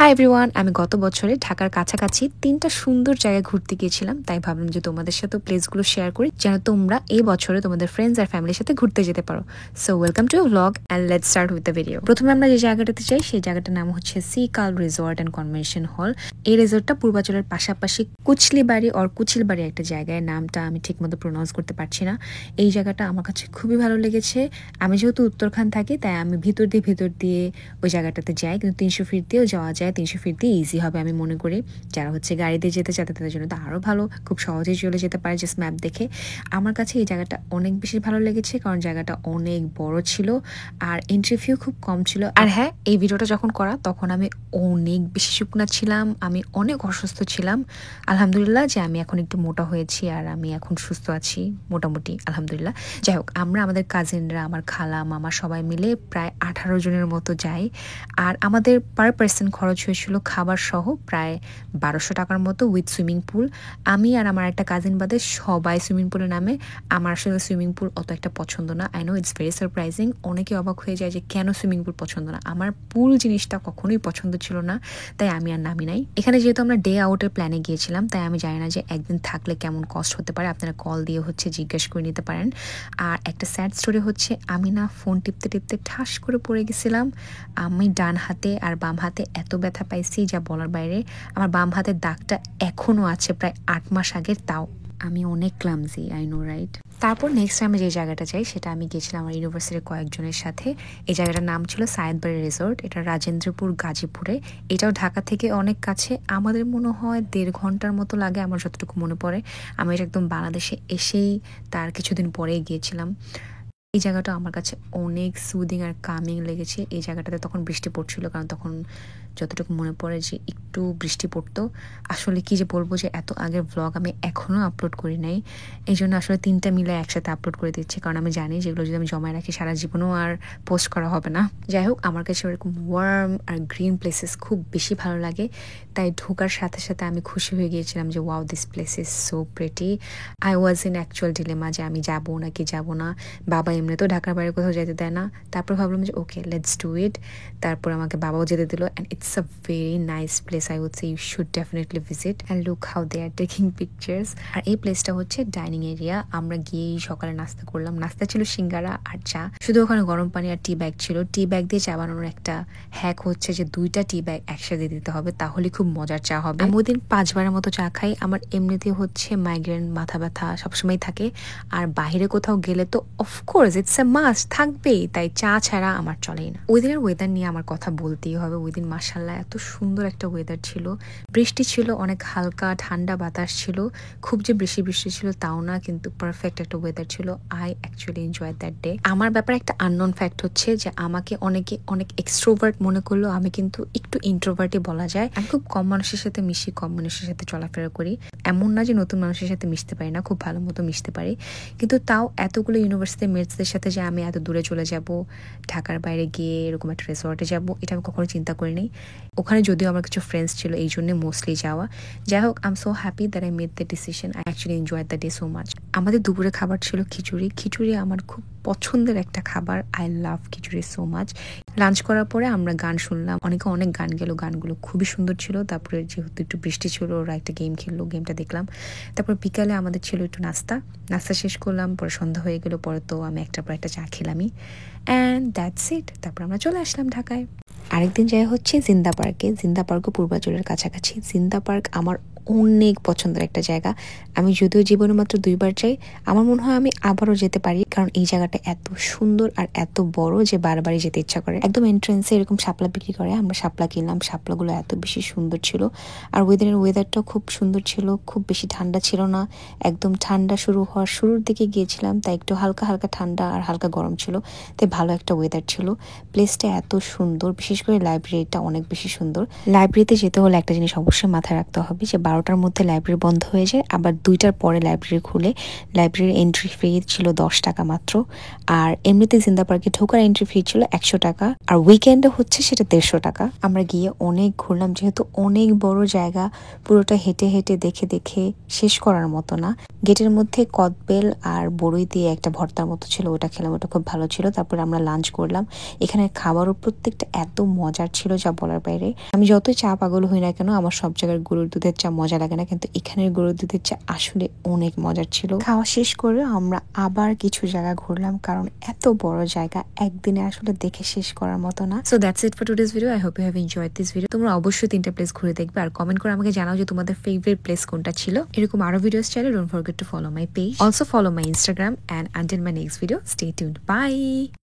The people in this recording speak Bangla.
হাই এভরিওয়ান, আমি গত বছরে ঢাকার কাছাকাছি ৩টা সুন্দর জায়গায় ঘুরতে গিয়েছিলাম। তাই ভাবলাম যে তোমাদের সাথে প্লেসগুলো শেয়ার করি যেন তোমরা এই বছরে তোমাদের ফ্রেন্ডস আর ফ্যামিলির সাথে ঘুরতে যেতে পারো। So welcome to blog and let's start with the video. প্রথমে আমরা যে জায়গাটাতে যাই সেই জায়গাটার নাম হচ্ছে সি কাল রিসোর্ট অ্যান্ড কনভেনশন হল। এই রিসোর্টটা পূর্বাচলের পাশাপাশি কুচলিবাড়ি অর কুচিলবাড়ি একটা জায়গায়, নামটা আমি ঠিক মতো প্রোনাউন্স করতে পারছি না। এই জায়গাটা আমার কাছে খুবই ভালো লেগেছে। আমি যেহেতু উত্তরখান থাকি তাই আমি ভিতর দিয়ে ওই জায়গাটাতে যাই, কিন্তু 300 ফিট দিয়েও যাওয়া যায়। 300 ফিট দিয়ে ইজি হবে আমি মনে করি। যারা হচ্ছে গাড়িতে যেতে চায় তাদের জন্য তো আরও ভালো, খুব সহজেই চলে যেতে পারে জাস্ট ম্যাপ দেখে। আমার কাছে এই জায়গাটা অনেক বেশি ভালো লেগেছে কারণ জায়গাটা অনেক বড় ছিল আর এন্ট্রি ফিও খুব কম ছিল। আর হ্যাঁ, এই ভিডিওটা যখন করা তখন আমি অনেক বেশি শুকনা ছিলাম, আমি অনেক অসুস্থ ছিলাম। আলহামদুলিল্লাহ যে আমি এখন একটু মোটা হয়েছি আর আমি এখন সুস্থ আছি মোটামুটি, আলহামদুলিল্লাহ। যাই হোক, আমরা আমাদের কাজিনরা, আমার খালা মামা সবাই মিলে প্রায় 18 জনের মতো যাই। আর আমাদের পার পার্সন খরচ হয়েছিল খাবার সহ প্রায় 1200 টাকার মতো উইথ সুইমিং পুল। আমি আর আমার একটা কাজিন বাদে সবাই সুইমিং পুলে নামে। আমার আসলে সুইমিং পুল অত একটা পছন্দ না। I know it's very surprising, অনেকে অবাক হয়ে যায় যে কেন সুইমিং পুল পছন্দ না। আমার পুল জিনিসটা কখনোই পছন্দ ছিল না, তাই আমি আর নামি নাই। এখানে যেহেতু আমরা ডে আউটের প্ল্যানে গিয়েছিলাম তাই আমি জানি না যে একদিন থাকলে কেমন কস্ট হতে পারে। আপনারা কল দিয়ে হচ্ছে জিজ্ঞেস করে নিতে পারেন। আর একটা স্যাড স্টোরি হচ্ছে, আমি না ফোন টিপতে টিপতে ঠাস করে পড়ে গেছিলাম। আমি ডান হাতে আর বাম হাতে এত ব্যথা পাইছি যা বলার বাইরে। আমার বাম হাতের দাগটা এখনও আছে প্রায় 8 মাস আগের, তাও। আমি অনেক ক্লামজি, আই নো রাইট। তারপর নেক্সট টাইমে যে জায়গাটা যাই সেটা আমি গিয়েছিলাম আমার ইউনিভার্সিটির কয়েকজনের সাথে। এই জায়গাটার নাম ছিল সায়েদবাড়ি রিসোর্ট। এটা রাজেন্দ্রপুর গাজীপুরে। এটাও ঢাকা থেকে অনেক কাছে, আমাদের মনে হয় 1.5 ঘন্টার মতো লাগে আমার যতটুকু মনে পড়ে। আমি এটা একদম বাংলাদেশে এসেই তার কিছুদিন পরেই গিয়েছিলাম। এই জায়গাটা আমার কাছে অনেক সুদিং আর কামিং লেগেছে। এই জায়গাটাতে তখন বৃষ্টি পড়ছিল, কারণ তখন যতটুকু মনে পড়ে যে একটু বৃষ্টি পড়তো। আসলে কি যে বলবো যে এত আগের ব্লগ আমি এখনও আপলোড করি নাই, এই জন্য আসলে 3টা মিলে একসাথে আপলোড করে দিচ্ছি, কারণ আমি জানি যেগুলো যদি আমি জমায় রাখি সারা জীবনও আর পোস্ট করা হবে না। যাই হোক, আমার কাছে ওরকম ওয়ার্ম আর গ্রিন প্লেসেস খুব বেশি ভালো লাগে, তাই ঢোকার সাথে সাথে আমি খুশি হয়ে গিয়েছিলাম যে wow, this place is so pretty. I was in actual dilemma যে আমি যাবো নাকি যাবো না। বাবা এমনিতেও ঢাকার বাইরে কোথাও যেতে দেয় না। তারপর ভাবলাম যে ওকে, লেটস ডু ইট। তারপর আমাকে বাবাও যেতে দিল and it's a very nice place. I would say you should definitely visit and look how they are taking pictures. আর এই প্লেসটা হচ্ছে ডাইনিং এরিয়া। আমরা গিয়েই সকালে নাস্তা করলাম। নাস্তা ছিল সিঙ্গারা আর চা, শুধু ওখানে গরম পানি আর টি ব্যাগ ছিল। টি ব্যাগ দিয়ে চা বানানোর একটা হ্যাক হচ্ছে যে 2টা টি ব্যাগ একসাথে দিতে হবে, তাহলে খুব মজার চা হবে। আমি ওই দিন 5 বারের মতো চা খাই। আমার এমনিতেই হচ্ছে মাইগ্রেন, মাথা ব্যথা সবসময় থাকে, আর বাইরে কোথাও গেলে তো অফকোর্স ইটস এ মাস্ট থাকবেই, তাই চা ছাড়া আমার চলেই না। ওই দিনের ওয়েদার নিয়ে আমার কথা বলতেই হবে। ওই দিন মাশাআল্লাহ এত সুন্দর একটা ওয়েদার ছিল। বৃষ্টি ছিল, অনেক হালকা ঠান্ডা বাতাস ছিল, খুব যে বৃষ্টি ছিল তাও না, কিন্তু পারফেক্ট একটা ওয়েদার ছিল। I actually enjoy that day. আমার ব্যাপারে একটা আননোন ফ্যাক্ট হচ্ছে যে আমাকে অনেকে অনেক এক্সট্রোভার্ট মনে করলো, আমি কিন্তু একটু ইন্ট্রোভার্টই বলা যায়। আমি খুব কম মানুষের সাথে মিশি, কম মানুষের সাথে চলাফেরা করি। এমন না যে নতুন মানুষের সাথে মিশতে পারি না, খুব ভালো মতো মিশতে পারি, কিন্তু তাও এতগুলো ইউনিভার্সিটি মেটসদের সাথে যে আমি এত দূরে চলে যাব, ঢাকার বাইরে গিয়ে এরকম একটা রিসর্টে যাব, এটা আমি কখনো চিন্তা করিনি। ওখানে যদিও আমার কিছু ফ্রেন্ডস ছিল, এই জন্য মোস্টলি যাওয়া। যাই হোক, I am so happy that I made the decision. I actually enjoy the day so much. আমাদের দুপুরে খাবার ছিল খিচুড়ি। খিচুড়ি আমার খুব পছন্দের একটা খাবার, I love khichdi so much. Lunch করার পরে আমরা গান শুনলাম, অনেকে অনেক গান গেল, গানগুলো খুবই সুন্দর ছিল। তারপরে যেহেতু একটু বৃষ্টি ছিল, ওরা একটা গেম খেললো, গেমটা দেখলাম। তারপর বিকালে আমাদের ছিল একটু নাস্তা শেষ করলাম, পরে সন্ধ্যা হয়ে গেল, পরে তো আমি একটার পর একটা চা খেলামই, অ্যান্ড দ্যাটস ইট। তারপর আমরা চলে আসলাম ঢাকায়। আরেকদিন যাই হচ্ছে জিন্দা পার্কে। জিন্দা পার্কও পূর্বাচলের কাছাকাছি। জিন্দা পার্ক আমার অনেক পছন্দের একটা জায়গা। আমি যদিও জীবনে মাত্র 2বার যাই, আমার মনে হয় আমি আবারও যেতে পারি, কারণ এই জায়গাটা এত সুন্দর আর এত বড় যে বারবারই যেতে ইচ্ছা করে। একদম এন্ট্রেন্সে এরকম শাপলা বিক্রি করে, আমরা শাপলা কিনলাম। শাপলাগুলো এত বেশি সুন্দর ছিল, আর ওয়েদারটাও খুব সুন্দর ছিল, খুব বেশি ঠান্ডা ছিল না। একদম ঠান্ডা শুরু হওয়ার শুরুর দিকে গিয়েছিলাম, তাই একটু হালকা হালকা ঠান্ডা আর হালকা গরম ছিল, তাই ভালো একটা ওয়েদার ছিল। প্লেসটা এত সুন্দর, বিশেষ করে লাইব্রেরিটা অনেক বেশি সুন্দর। লাইব্রেরিতে যেতে হলে একটা জিনিস অবশ্যই মাথায় রাখতে হবে যে 12টার মধ্যে লাইব্রেরি বন্ধ হয়ে যায়, আবার 2টার পরে লাইব্রেরি খুলে। লাইব্রেরির এন্ট্রি ফি ছিল 10 টাকা মাত্র, আর এমনিতে জিন্দা পার্কে ঢোকার এন্ট্রি ফি ছিল 100 টাকা, আর উইকেন্ডে হচ্ছে সেটা 150 টাকা। আমরা গিয়ে অনেক ঘুরলাম, যেহেতু অনেক বড় জায়গা, পুরোটা হেঁটে হেঁটে দেখে দেখে শেষ করার মতো না। গেটের মধ্যে কদবেল আর বড়ই দিয়ে একটা ভর্তার মতো ছিল, ওটা খেলাম, ওটা খুব ভালো ছিল। তারপর আমরা লাঞ্চ করলাম। এখানে খাবারও প্রত্যেকটা এত মজার ছিল যা বলার বাইরে। আমি যতই চা পাগল হই না কেন, আমার সব জায়গার গরুর দুধের চা মজা লাগে না, কিন্তু এখানের গরুর দুধের চা আসলে অনেক মজার ছিল। খাওয়া শেষ করে আমরা আবার কিছু জায়গা ঘুরলাম, কারণ এত বড় জায়গা একদিনে আসলে দেখে শেষ করার মতো না। So that's it for today's video. I hope you have enjoyed this video. তোমরা অবশ্যই 3টা প্লেস ঘুরে দেখবে আর কমেন্ট করে আমাকে জানাও যে তোমাদের ফেভারিট প্লেস কোনটা ছিল। এরকম আরো ভিডিওস চাইলে don't forget to follow my page, also follow my Instagram, and until my next video, stay tuned. Bye.